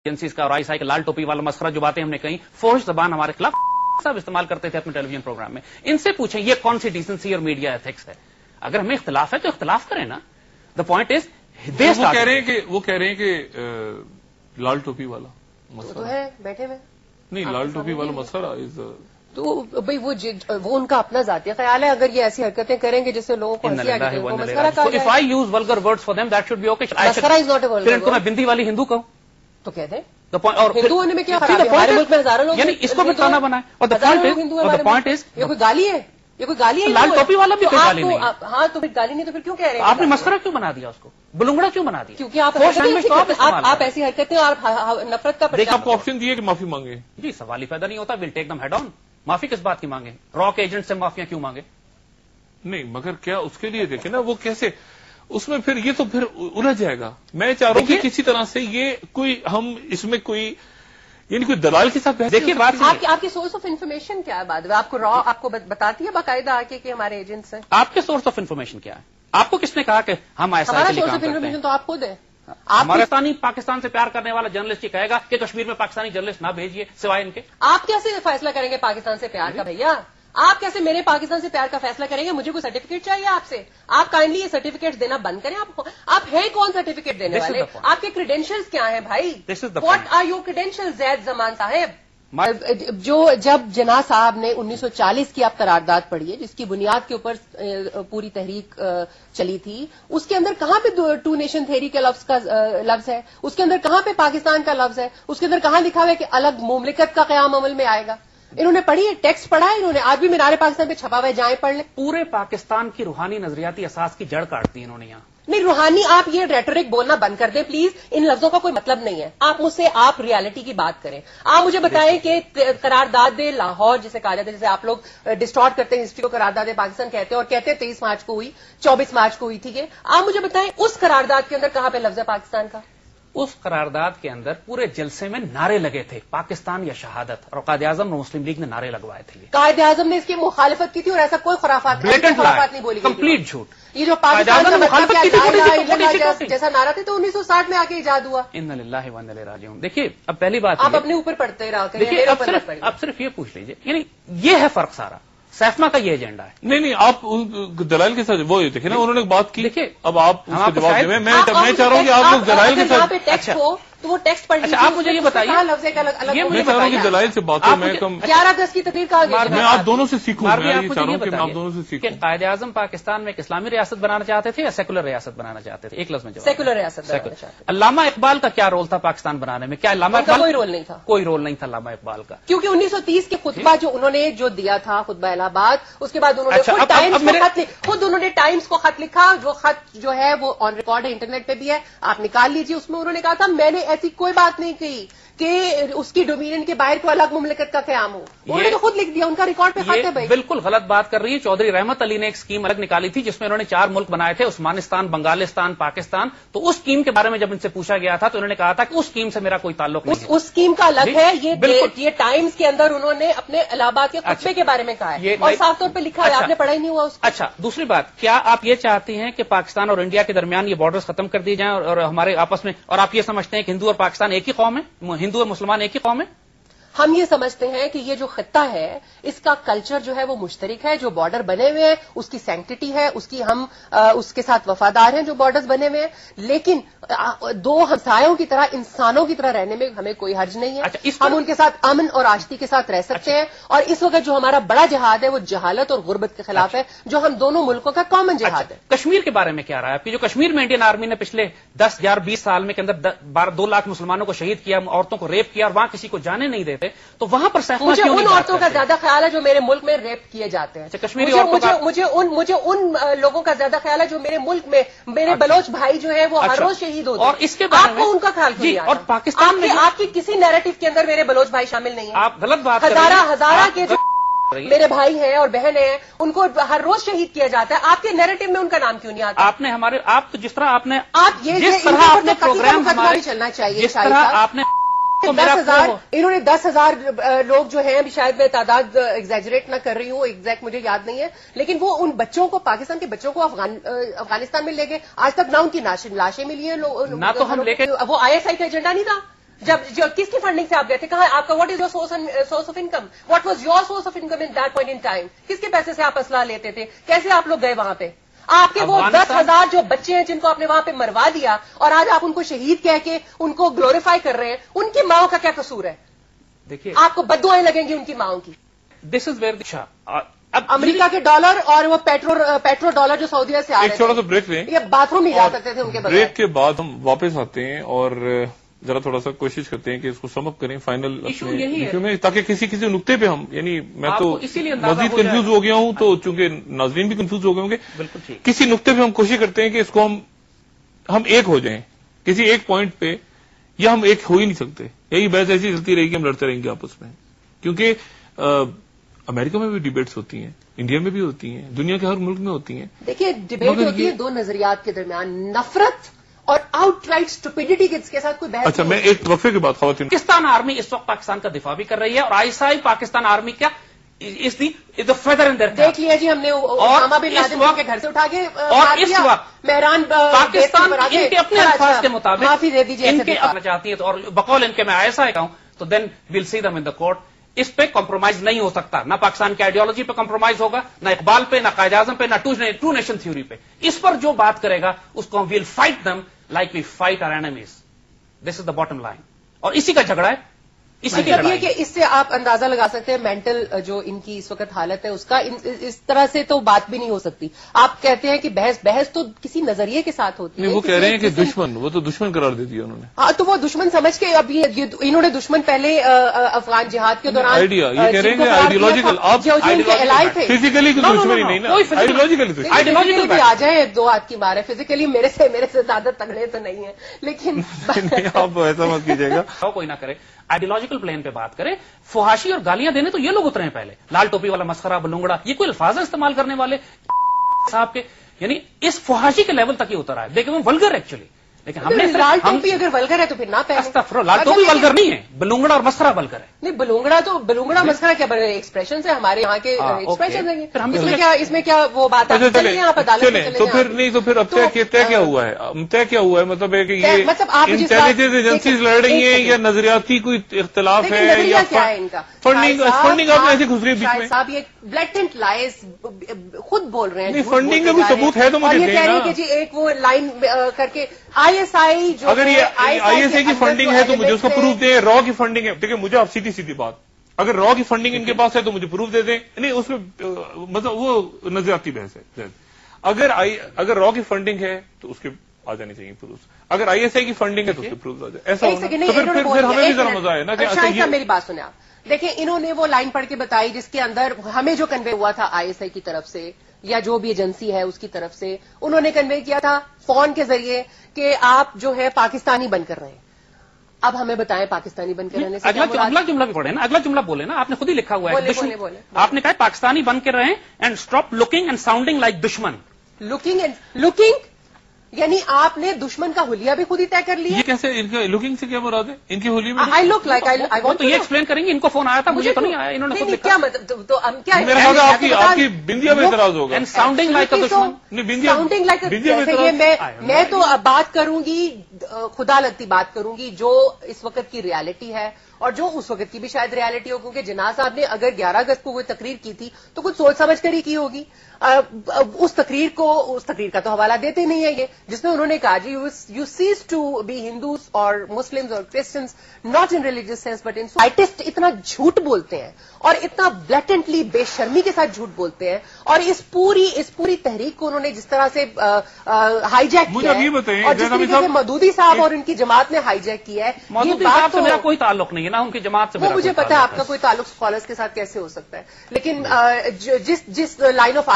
Agencies کا اور آئی کا لال ٹوپی والا مسخرہ جو باتیں ہم نے کہیں، فوش زبان ہمارے خلاف صاحب استعمال کرتے تھے اپنے ٹیلی ویژن پروگرام میں. ان سے پوچھیں یہ کون سی ڈیسنسی اور میڈیا ایتھکس ہے؟ اگر ہمیں اختلاف ہے تو اختلاف کریں نا. دا پوائنٹ از وہ کہہ رہے ہیں کہ لال ٹوپی والا مسئلہ ہے بیٹھے ہوئے نہیں، لال ٹوپی والا مسئلہ تو بھائی وہ ان کا اپنا ذاتی خیال ہے. اگر یہ ایسی حرکتیں کریں گے جس سے لوگوں کو ہنسی آ جائے وہ مسخرہ کہا جائے. If I use vulgar words for them, that should be okay. مسخرہ از ناٹ اے پھر ان کو میں بندی والی ہندو کہوں تو کہہ دیں. اور ہندو ہونے میں کیا خرابی ہے؟ ہمارے ملک میں ہزاروں لوگ یعنی اس کو بھی تانا بنائے. اور پوائنٹ از یہ کوئی گالی ہے؟ یہ کوئی گالی ہے؟ لال ٹوپی والا بھی کوئی گالی نہیں. ہاں تو پھر گالی نہیں تو پھر کیوں کہہ رہے ہیں؟ آپ نے مسخرہ کیوں بنا دیا اس کو؟ بلنگڑا کیوں بنا دیا؟ کیونکہ آپ ایسی حرکتیں اور نفرت کا آپ کو آپشن دیے کہ معافی مانگے. جی سوال ہی پیدا نہیں ہوتا. ول ٹیک دم ہیڈ آن. معافی کس بات کی مانگے؟ راک ایجنٹ سے معافیاں کیوں مانگے؟ نہیں مگر کیا اس کے لیے دیکھیں نا وہ کیسے اس میں پھر یہ تو پھر الجھ جائے گا. میں چاہ رہا ہوں کہ کسی طرح سے یہ کوئی ہم اس میں کوئی یعنی کوئی دلال کے ساتھ دیکھیے بات آپ کی سورس آف انفارمیشن کیا ہے؟ بعد میں آپ کو بتاتی ہے باقاعدہ آ کے کہ ہمارے ایجنٹس ہیں. آپ کے سورس آف انفارمیشن کیا ہے؟ آپ کو کس نے کہا کہ ہم ایسا ہمارا سورس آف انفارمیشن تو آپ خود ہے. پاکستان سے پیار کرنے والا جرنلسٹ یہ کہے گا کہ کشمیر میں پاکستانی جرنلسٹ نہ بھیجیے سوائے ان کے. آپ کیسے فیصلہ کریں گے پاکستان سے پیار کا بھیا؟ آپ کیسے میرے پاکستان سے پیار کا فیصلہ کریں گے؟ مجھے کوئی سرٹیفکیٹ چاہیے آپ سے. آپ کائنڈلی یہ سرٹیفکیٹ دینا بند کریں. آپ ہیں کون سرٹیفکیٹ دینے والے؟ آپ کے کریڈینشیلز کیا ہیں بھائی؟ واٹ آر یور کریڈینشیلز زید زمان صاحب؟ جب جناح صاحب نے 1940 کی آپ قرارداد پڑھی ہے جس کی بنیاد کے اوپر پوری تحریک چلی تھی، اس کے اندر کہاں پہ ٹو نیشن تھیوری کا لفظ ہے؟ اس کے اندر کہاں پہ پاکستان کا لفظ ہے؟ اس کے اندر کہاں لکھا ہوا ہے کہ الگ مملکت کا قیام عمل میں آئے گا؟ انہوں نے پڑھی ہے، ٹیکسٹ پڑھا ہے انہوں نے. آج بھی مینار پاکستان پہ چھپا ہوا ہے، جائیں پڑھ لیں. پورے پاکستان کی روحانی نظریاتی اساس کی جڑ کاٹ دی انہوں نے یہاں. نہیں روحانی، آپ یہ ریٹورک بولنا بند کر دیں پلیز. ان لفظوں کا کوئی مطلب نہیں ہے. آپ مجھ سے آپ ریالٹی کی بات کریں. آپ مجھے بتائیں کہ قرارداد لاہور جسے کہا جاتا ہے، جسے آپ لوگ ڈسٹارٹ کرتے ہیں ہسٹری کو، قرارداد پاکستان کہتے ہیں اور کہتے ہیں 23 مارچ کو ہوئی، 24 مارچ کو ہوئی تھی. کہ آپ مجھے بتائیں اس قرارداد کے اندر کہاں پہ لفظ ہے پاکستان کا؟ اس قرارداد کے اندر پورے جلسے میں نعرے لگے تھے پاکستان یا شہادت، اور قائد اعظم اور مسلم لیگ نے نارے لگوائے تھے. قائد اعظم نے اس کی مخالفت کی تھی اور ایسا کوئی خرافات نہیں بولی گئی. کمپلیٹ جھوٹ. یہ جو پاکستان جیسا نعرہ تھا تو 1960 میں آ کے ایجاد ہوا. انا للہ و انا الیہ راجعون. دیکھیے اب پہلی بات آپ اپنے اوپر پڑھتے رہا دیکھیے اب صرف یہ پوچھ لیجیے، یعنی یہ ہے فرق سارا. سیفما کا یہ ایجنڈا ہے. نہیں آپ دلائل کے ساتھ وہ دیکھیں نا انہوں نے بات کی. دیکھیے اب آپ جواب دیں. میں چاہ رہا ہوں کہ آپ لوگ دلائل کے ساتھ تو وہ ٹیکسٹ پڑھ لیجیے. آپ مجھے یہ بتائیے، میں چاہ رہا ہوں کہ دلائل سے بات میں 11/10 کی تقریر کہا گیا. میں آپ دونوں سے سیکھوں. میں یہ چاہ رہا ہوں کہ آپ دونوں سے سیکھیں. قائد اعظم پاکستان میں ایک اسلامی ریاست بنانا چاہتے تھے یا سیکولر ریاست بنانا چاہتے تھے؟ ایک لفظ میں جواب. سیکولر ریاست. علامہ اقبال کا کیا رول تھا پاکستان بنانے میں؟ کیا علامہ اقبال کوئی رول نہیں تھا؟ کوئی رول نہیں تھا علامہ اقبال کا، کیونکہ 1930 کے خطبہ جو انہوں نے جو دیا تھا خطبہ الہ آباد، اس کے بعد انہوں نے خود انہوں نے ٹائمز کو خط لکھا. وہ خط جو ہے وہ آن ریکارڈ ہے، انٹرنیٹ پہ بھی ہے، آپ نکال لیجیے. اس میں انہوں نے کہا تھا میں نے ایسی کوئی بات نہیں کہی کہ اس کی ڈومینین کے باہر کوئی الگ مملکت کا قیام ہو. انہوں نے تو خود لکھ دیا، ان کا ریکارڈ پہ خط ہے بھائی. بالکل غلط بات کر رہی ہے. چودھری رحمت علی نے ایک اسکیم الگ نکالی تھی جس میں انہوں نے 4 ملک بنائے تھے، عثمانستان، بنگالستان، پاکستان. تو اس اسکیم کے بارے میں جب ان سے پوچھا گیا تھا تو انہوں نے کہا تھا کہ اس اسکیم سے میرا کوئی تعلق نہیں ہے. اس اسکیم کا الگ ہے. یہ ٹائمز کے اندر انہوں نے اپنے الہ آباد کے خطبے کے بارے میں کہا ہے اور صاف طور پہ لکھا ہے. آپ نے پڑھا ہی نہیں ہوا اس کو. اچھا دوسری بات، کیا آپ یہ چاہتے ہیں کہ پاکستان اور انڈیا کے درمیان یہ بارڈرز ختم کر دیے جائیں اور ہمارے آپس میں، اور آپ یہ سمجھتے ہیں کہ ہندو اور پاکستان ایک ہی قوم ہے، ہندو اور مسلمان ایک ہی قوم ہے؟ ہم یہ سمجھتے ہیں کہ یہ جو خطہ ہے اس کا کلچر جو ہے وہ مشترک ہے. جو بارڈر بنے ہوئے ہیں اس کی سینکٹیٹی ہے، اس کی ہم اس کے ساتھ وفادار ہیں جو بارڈرز بنے ہوئے ہیں. لیکن دو ہمسایوں کی طرح، انسانوں کی طرح رہنے میں ہمیں کوئی حرج نہیں ہے. ہم ان کے ساتھ امن اور آشتی کے ساتھ رہ سکتے ہیں. اور اس وقت جو ہمارا بڑا جہاد ہے وہ جہالت اور غربت کے خلاف ہے، جو ہم دونوں ملکوں کا کامن جہاد ہے. کشمیر کے بارے میں کیا رہا ہے آپ کی؟ جو کشمیر میں انڈین آرمی نے پچھلے 10-20 سال میں کے اندر 2 لاکھ مسلمانوں کو شہید کیا، عورتوں کو ریپ کیا اور وہاں کسی کو جانے نہیں دیتے، تو وہاں پر مجھے ان عورتوں کا زیادہ خیال ہے جو میرے ملک میں ریپ کیے جاتے ہیں. مجھے ان لوگوں کا زیادہ خیال ہے جو میرے ملک میں میرے بلوچ بھائی جو ہے وہ ہر روز شہید ہوتے ہیں. اور اس کے بعد آپ کو ان کا خیال کیوں؟ اور پاکستان میں آپ کی کسی نیریٹو کے اندر میرے بلوچ بھائی شامل نہیں ہیں. آپ غلط بات. ہزارہ کے جو میرے بھائی ہیں اور بہنیں ہیں ان کو ہر روز شہید کیا جاتا ہے. آپ کے نیریٹو میں ان کا نام کیوں نہیں آتا؟ آپ نے ہمارے آپ تو جس طرح آپ نے جس طرح آپ نے پروگرام چلنا چاہیے، جس طرح آپ نے 10,000 انہوں نے 10,000 لوگ جو ہیں، ابھی شاید میں تعداد ایگزیجریٹ نہ کر رہی ہوں، ایگزیکٹ مجھے یاد نہیں ہے، لیکن وہ ان بچوں کو، پاکستان کے بچوں کو افغانستان میں لے گئے. آج تک نہ ان کی لاشیں ملی ہیں. نہ تو ہم لے کے وہ ISI کا ایجنڈا نہیں تھا. جب کس کی فنڈنگ سے آپ گئے تھے؟ کہاں آپ کا what is your source of income? What was your source of income in that point in time? کس کے پیسے سے آپ اسلحہ لیتے تھے؟ کیسے آپ لوگ گئے وہاں پہ؟ آپ کے وہ 10,000 جو بچے ہیں جن کو آپ نے وہاں پہ مروا دیا اور آج آپ ان کو شہید کہہ کے ان کو گلوریفائی کر رہے ہیں، ان کی ماؤں کا کیا قصور ہے؟ دیکھیے آپ کو بددعائیں لگیں گی ان کی ماؤں کی. دس از ویئر اب امریکہ کے ڈالر اور وہ پیٹرو ڈالر جو سعودیہ سے آ رہے تھے، چھوٹا سا بریک لیں، یہ باتھ روم نہیں جا سکتے تھے ان کے بریک کے بعد ہم واپس آتے ہیں اور ذرا تھوڑا سا کوشش کرتے ہیں کہ اس کو سم اپ کریں فائنل میں، تاکہ کسی نقطے پہ ہم، یعنی میں تو مزید کنفیوز ہو گیا ہوں، تو چونکہ ناظرین بھی کنفیوز ہو گئے ہوں گے، بالکل کسی نقطے پہ ہم کوشش کرتے ہیں کہ اس کو ہم ایک ہو جائیں کسی ایک پوائنٹ پہ، یا ہم ایک ہو ہی نہیں سکتے، یہی بحث ایسی چلتی رہے گی، ہم لڑتے رہیں گے آپس میں، کیونکہ امریکہ میں بھی ڈیبیٹس ہوتی ہیں، انڈیا میں بھی ہوتی ہیں، دنیا کے ہر ملک میں ہوتی ہیں. دیکھیے ڈیبیٹ ہوتی ہے دو نظریات کے درمیان، نفرت اور آؤٹ رائٹ اسٹوپیڈیٹی کے ساتھ کوئی بحث. اچھا میں ایک وقفے کے بعد خواتین، پاکستان آرمی اس وقت پاکستان کا دفاع بھی کر رہی ہے، اور ISI پاکستان آرمی کیا اس دی فیدر ان دیئر. دیکھ لیا جی ہم نے اسامہ بن لادن کے گھر سے اٹھا کے، اور اس وقت مہران پاکستان ان کے اپنے الفاظ کے مطابق معافی دے دیجیے ان کے اپنا چاہتی ہے، اور بقول ان کے میں ISI کا ہوں، تو then we'll C them in the court. اس پہ کمپرومائز نہیں ہو سکتا، نہ پاکستان کی آئیڈیالوجی پہ کمپرومائز ہوگا، نہ اقبال پہ، نہ قائد اعظم پہ، نہ ٹو نیشن تھیوری پہ. اس پر جو بات کرے گا اس کو ہم we'll fight them like we fight our enemies. This is the bottom line, اور اسی کا جھگڑا ہے، اسی کی لڑائی. کہ اس سے آپ اندازہ لگا سکتے ہیں مینٹل جو ان کی اس وقت حالت ہے اس کا. اس طرح سے تو بات بھی نہیں ہو سکتی. آپ کہتے ہیں کہ بحث تو کسی نظریے کے ساتھ ہوتی ہے. وہ کہہ رہے ہیں کہ دشمن، وہ تو دشمن قرار دے دیا انہوں نے. ہاں تو وہ دشمن سمجھ کے اب انہوں نے دشمن پہلے افغان جہاد کے دوران آئیڈیا یہ کہہ رہے ہیں کہ آئیڈیولوجیکل، آپ الائے تھے فزیکلی دشمنی نہیں نا، آئیڈیولوجیکل بھی آ جائیں، دو ہاتھ کی مار ہے. فزیکلی میرے سے زیادہ تگڑے تو نہیں ہیں، لیکن آپ ایسا مت کیجیے گا، کوئی نہ کرے. آئیڈیولوجیکل پلین پہ بات کریں، فحاشی اور گالیاں دینے تو یہ لوگ اترے ہیں پہلے. لال ٹوپی والا مسخرہ، بلونگڑا، یہ کوئی الفاظ استعمال کرنے والے صاحب کے، یعنی اس فحاشی کے لیول تک ہی اترا ہے. دیکھیں وہ ولگر ایکچولی، لیکن ہم نے لال ٹوپی اگر ولگر ہے تو پھر نہ پہنیں. لال ٹوپی ولگر نہیں ہے، بلونگڑا اور مسخرہ ولگر ہے. نہیں بلونگڑا مسخرہ کیا بڑے ایکسپریشن ہے ہمارے یہاں کے ایکسپریشن ہیں. اس میں کیا وہ بات ہے؟ تو پھر نہیں، تو پھر اب طے کیا ہوا ہے؟ مطلب ہے کہ یہ انٹیلیجنس ایجنسیز لڑ رہی ہیں یا نظریاتی کوئی اختلاف ہے یا کیا ہے ان کا؟ فنڈنگ آپ ایسے گھس رہی بیچ میں. صاحب یہ بلیٹنٹ لائز خود بول رہے ہیں. فنڈنگ کا کوئی ثبوت ہے تو مجھے یہ کہہ رہے ہیں کہ جی ایک وہ لائن کر کے ISI جو اگر یہ ISI کی فنڈنگ ہے تو مجھے اس کو پروف دیں. را کی فنڈنگ ہے، دیکھیں مجھے آپ سیدھی بات، اگر را کی فنڈنگ ان کے پاس ہے تو مجھے پروف دے دیں. نہیں اس میں مطلب وہ نظریاتی بحث ہے. اگر را کی فنڈنگ ہے تو اس کے آ جانے چاہیے پروف. اگر ISI کی فنڈنگ ہے تو اس کے پروف آ جائے. ایسا ہونا تو پھر ہمیں بھی ذرا مزہ آئے نا کہ میری بات سنیں آپ. دیکھیں انہوں نے وہ لائن پڑھ کے بتائی جس کے اندر ہمیں جو کنوے ہوا تھا ISI کی طرف سے یا جو بھی ایجنسی ہے اس کی طرف سے، انہوں نے کنوے کیا تھا فون کے ذریعے کہ آپ جو ہے پاکستانی بن کر رہے ہیں. اب ہمیں بتائیں پاکستانی بن کر رہنے سے اگلا جملہ بھی پڑھے نا، اگلا جملہ بولے نا، آپ نے خود ہی لکھا ہوا ہے. آپ نے کہا پاکستانی بن کے رہیں and stop looking and sounding like دشمن. لکنگ یعنی آپ نے دشمن کا حلیہ بھی خود ہی طے کر لیا. یہ کیسے؟ ان کا لکنگ سے کیا مراد ہے؟ ان کی حلیہ میں آئی لک لائک تو یہ ایکسپلین کریں گے. ان کو فون آیا تھا، مجھے تو نہیں آیا، انہوں نے خود لکھا. کیا مطلب؟ تو ہم کیا آپ کی بندیا میں اعتراض ہوگا. ساؤنڈنگ لائک دشمن، ساؤنڈنگ لائک میں تو بات کروں گی، خدا لگتی بات کروں گی جو اس وقت کی ریالٹی ہے اور جو اس وقت کی بھی شاید ریالٹی ہو، کیونکہ جناح صاحب نے اگر 11 اگست کو کوئی تقریر کی تھی تو کچھ سوچ سمجھ کر ہی کی ہوگی. اس تقریر کا تو حوالہ دیتے نہیں ہے یہ، جس میں انہوں نے کہا جی you ceases to be Hindus اور مسلمز اور Christians not in religious sense but in سائٹسٹ. اتنا جھوٹ بولتے ہیں اور اتنا بلیٹنٹلی بے شرمی کے ساتھ جھوٹ بولتے ہیں، اور اس پوری تحریک کو انہوں نے جس طرح سے ہائی جیک کیا ہے، اور جس طریقے سے مودودی صاحب اور ان کی جماعت نے ہائی جیک کیا ہے. مودودی صاحب سے میرا کوئی تعلق نہیں ہے، نا ان کی جماعت سے. وہ مجھے پتا ہے آپ کا کوئی تعلق اسکالرس کے ساتھ کیسے ہو سکتا ہے، لیکن جس لائن آف